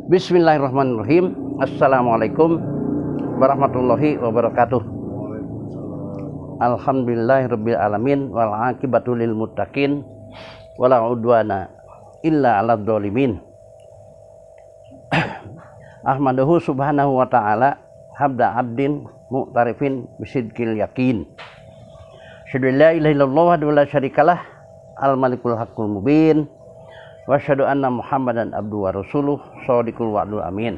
Bismillahirrahmanirrahim. Assalamualaikum warahmatullahi wabarakatuh. Alhamdulillahirabbil alamin wal aqibatu lil muttaqin wala udwana illa 'alal dzalimin. Ahmaduhu subhanahu wa ta'ala habda abdin mu'tarifin bisidqil yakin. Asyhadu an la ilaha illallah wa la syarikalah al malikul haqqul mubin. Wa asyhadu anna Muhammadan abduhu wa rasuluh shadiqul wa'dul amin.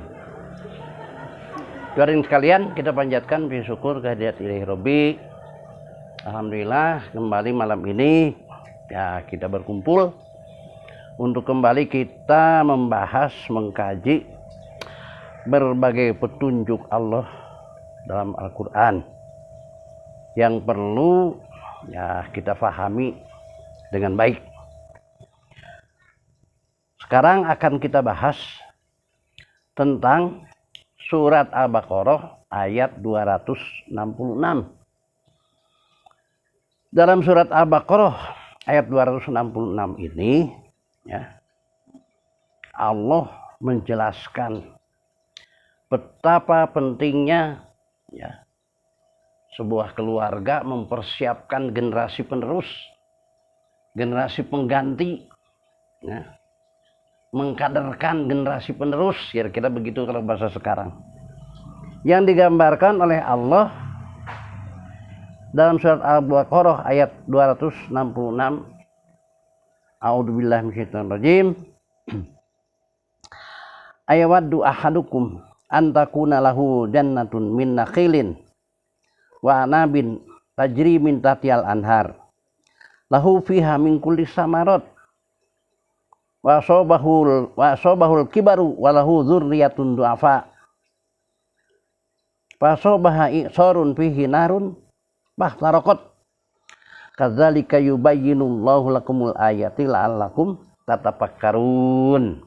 Hadirin sekalian, kita panjatkan puji syukur kehadirat Ilahi Rabbi. Alhamdulillah kembali malam ini ya kita berkumpul untuk kembali kita membahas, mengkaji berbagai petunjuk Allah dalam Al-Qur'an yang perlu ya kita fahami dengan baik. Sekarang akan kita bahas tentang surat Al-Baqarah ayat 266. Dalam surat Al-Baqarah ayat 266 ini ya, Allah menjelaskan betapa pentingnya ya, sebuah keluarga mempersiapkan generasi penerus, generasi pengganti ya, mengkaderkan generasi penerus, kira-kira begitu kalau bahasa sekarang, yang digambarkan oleh Allah dalam surat Al-Baqarah ayat 266. A'udzubillahi minasyaitonir rajim. Ayawaddu ahadukum antakuna lahu jannatun min nakhilin wa anabin tajri min tahtihal anhar lahu fiha min kulli samarat wa sobahul kibaru walahu dzurriyyatun du'afa fa sobaha i'sarun fihi narun bahtaraqat kadzalika yubayyinullahu lakumul ayati la'allakum tatafakkarun.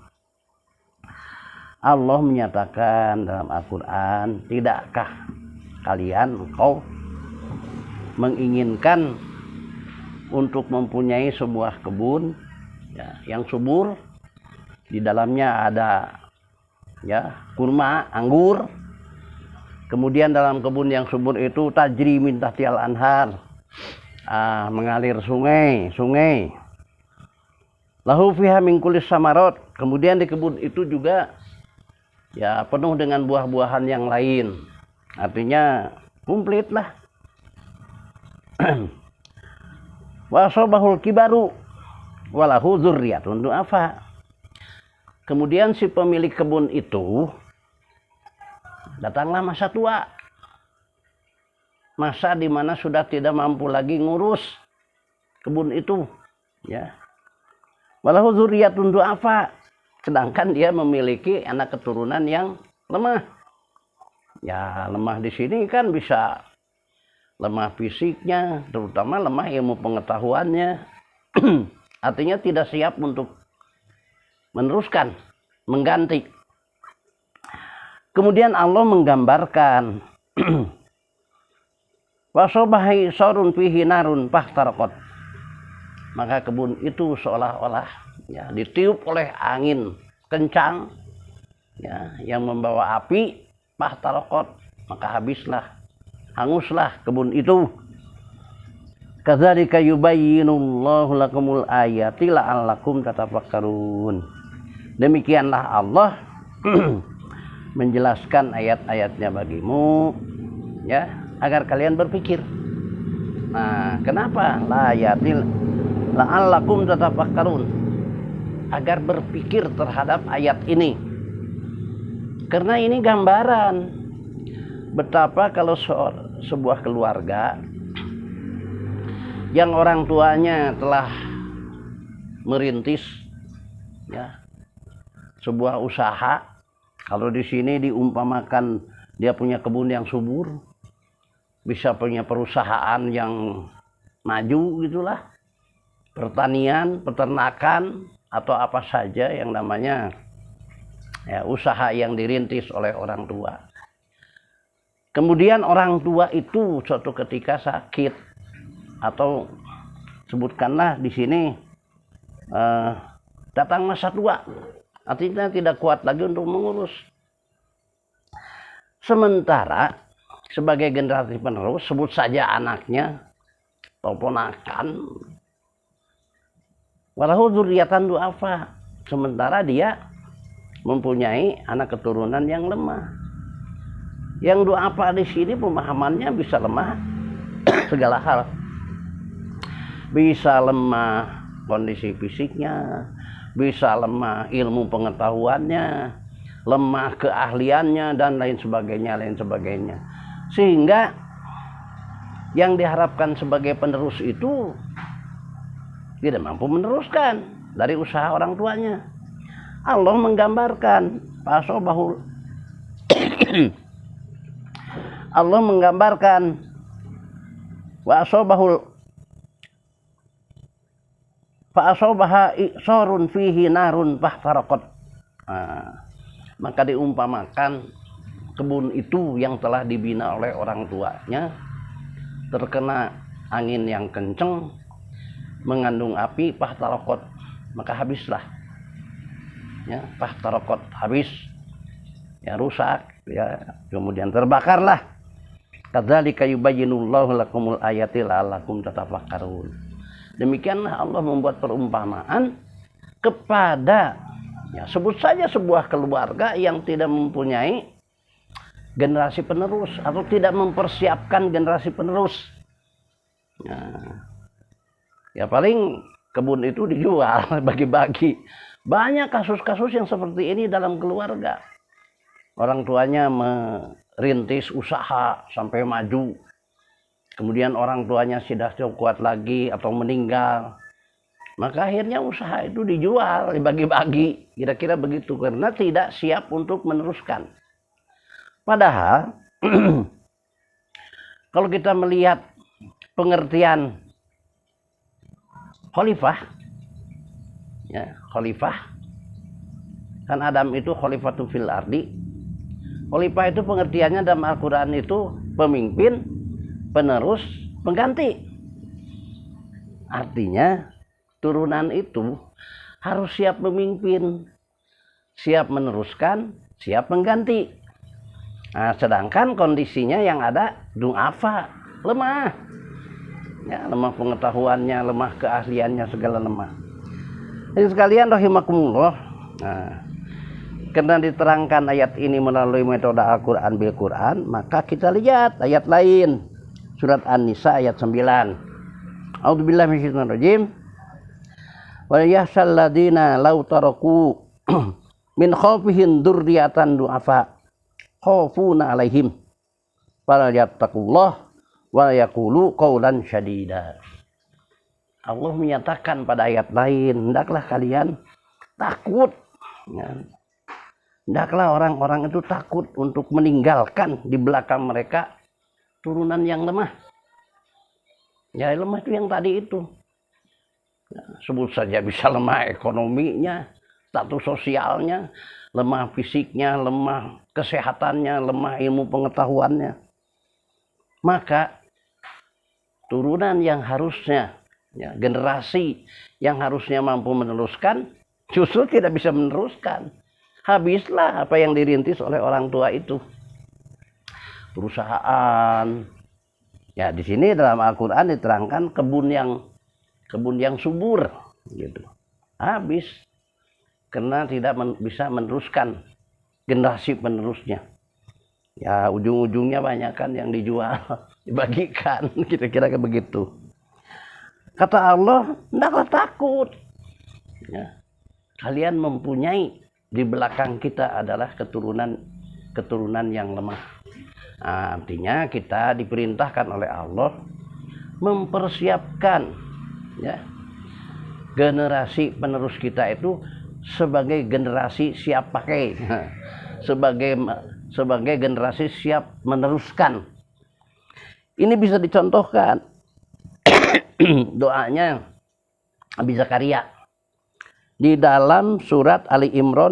Allah menyatakan dalam Al-Qur'an, tidakkah kalian engkau menginginkan untuk mempunyai sebuah kebun ya, yang subur, di dalamnya ada ya kurma, anggur. Kemudian dalam kebun yang subur itu tajri min tahtihal anhar, mengalir sungai. Lahu fiha min kulli samarat. Kemudian di kebun itu juga ya penuh dengan buah-buahan yang lain. Artinya komplit lah. Wa sobahul kibaru walahu dzurriyyatun du'afa. Kemudian si pemilik kebun itu datanglah masa tua, masa di mana sudah tidak mampu lagi ngurus kebun itu ya. Walahu dzurriyyatun du'afa, sedangkan dia memiliki anak keturunan yang lemah. Ya, lemah di sini kan bisa lemah fisiknya, terutama lemah ilmu pengetahuannya. Artinya tidak siap untuk meneruskan, mengganti. Kemudian Allah menggambarkan wasobahi sorun fihi narun bahtaraqat. Maka kebun itu seolah-olah ya, ditiup oleh angin kencang ya, yang membawa api, bahtaraqat, maka habislah, hanguslah kebun itu. Kadzalika yubayyinullahu lakumul ayati la'allakum tatafakkarun. Demikianlah Allah menjelaskan ayat-ayatnya bagimu ya, agar kalian berpikir. Nah, kenapa ayatil la'allakum tatafakkarun? Agar berpikir terhadap ayat ini. Karena ini gambaran betapa kalau sebuah keluarga yang orang tuanya telah merintis ya sebuah usaha. Kalau di sini diumpamakan dia punya kebun yang subur, bisa punya perusahaan yang maju gitulah, pertanian, peternakan, atau apa saja yang namanya ya, usaha yang dirintis oleh orang tua. Kemudian orang tua itu suatu ketika sakit, atau sebutkanlah di sini datang masa tua, Artinya tidak kuat lagi untuk mengurus. Sementara sebagai generasi penerus, sebut saja anaknya atau ponakan, walahu dzurriyyatan du'afa, sementara dia mempunyai anak keturunan yang lemah. Yang du'afa di sini pemahamannya bisa lemah segala hal. Bisa lemah kondisi fisiknya, bisa lemah ilmu pengetahuannya, lemah keahliannya, dan lain sebagainya. Sehingga yang diharapkan sebagai penerus itu tidak mampu meneruskan dari usaha orang tuanya. Allah menggambarkan Allah menggambarkan wa asobaha i'sarun fihi narun fahtaraqat. Maka diumpamakan kebun itu yang telah dibina oleh orang tuanya terkena angin yang kencang, mengandung api, fahtaraqat, maka habislah. Ya, fahtaraqat, habis. Ya, rusak, ya, kemudian terbakarlah. Kadzalika yubayyinullahu lakumul ayati la'allakum tatafakkarun. Demikianlah Allah membuat perumpamaan kepada, ya, sebut saja sebuah keluarga yang tidak mempunyai generasi penerus atau tidak mempersiapkan generasi penerus. Ya paling kebun itu dijual, bagi-bagi. Banyak kasus-kasus yang seperti ini dalam keluarga. Orang tuanya merintis usaha sampai maju, kemudian orang tuanya sudah cukup kuat lagi atau meninggal, maka akhirnya usaha itu dijual, dibagi-bagi, kira-kira begitu, karena tidak siap untuk meneruskan. Padahal kalau kita melihat pengertian khalifah, ya, khalifah kan Adam itu khalifatun fil ardi. Khalifah itu pengertiannya dalam Al-Quran itu pemimpin, penerus, pengganti. Artinya turunan itu harus siap memimpin, siap meneruskan, siap mengganti. Nah, sedangkan kondisinya yang ada du'afa, lemah. Ya, lemah pengetahuannya, lemah keahliannya, segala lemah. Jadi sekalian rahimakumullah. Nah, karena diterangkan ayat ini melalui metode Al-Quran bil Quran, maka kita lihat ayat lain. Surat An-Nisa ayat 9. A'udzubillahi minasyaitonir rajim. Wa yahsal ladina law taraku min khalfihim dzurriyyatan du'afa khafuna 'alaihim fala yattaqullah wa yaqulu qaulan syadida. Allah menyatakan pada ayat lain, hendaklah kalian takut. Ya. Hendaklah orang-orang itu takut untuk meninggalkan di belakang mereka turunan yang lemah. Ya, lemah itu yang tadi itu. Ya, sebut saja bisa lemah ekonominya, status sosialnya, lemah fisiknya, lemah kesehatannya, lemah ilmu pengetahuannya. Maka turunan yang harusnya, ya, generasi yang harusnya mampu meneruskan, justru tidak bisa meneruskan. Habislah apa yang dirintis oleh orang tua itu. Perusahaan. Ya, di sini dalam Al-Quran diterangkan kebun yang subur, gitu. Habis karena tidak bisa meneruskan generasi penerusnya. Ya, ujung-ujungnya banyak kan yang dijual, dibagikan, kira-kira begitu. Kata Allah, hendaklah takut. Ya, kalian mempunyai di belakang kita adalah keturunan yang lemah. Nah, artinya kita diperintahkan oleh Allah mempersiapkan, ya, generasi penerus kita itu sebagai generasi siap pakai, sebagai generasi siap meneruskan. Ini bisa dicontohkan doanya Abi Zakaria di dalam surat Ali Imran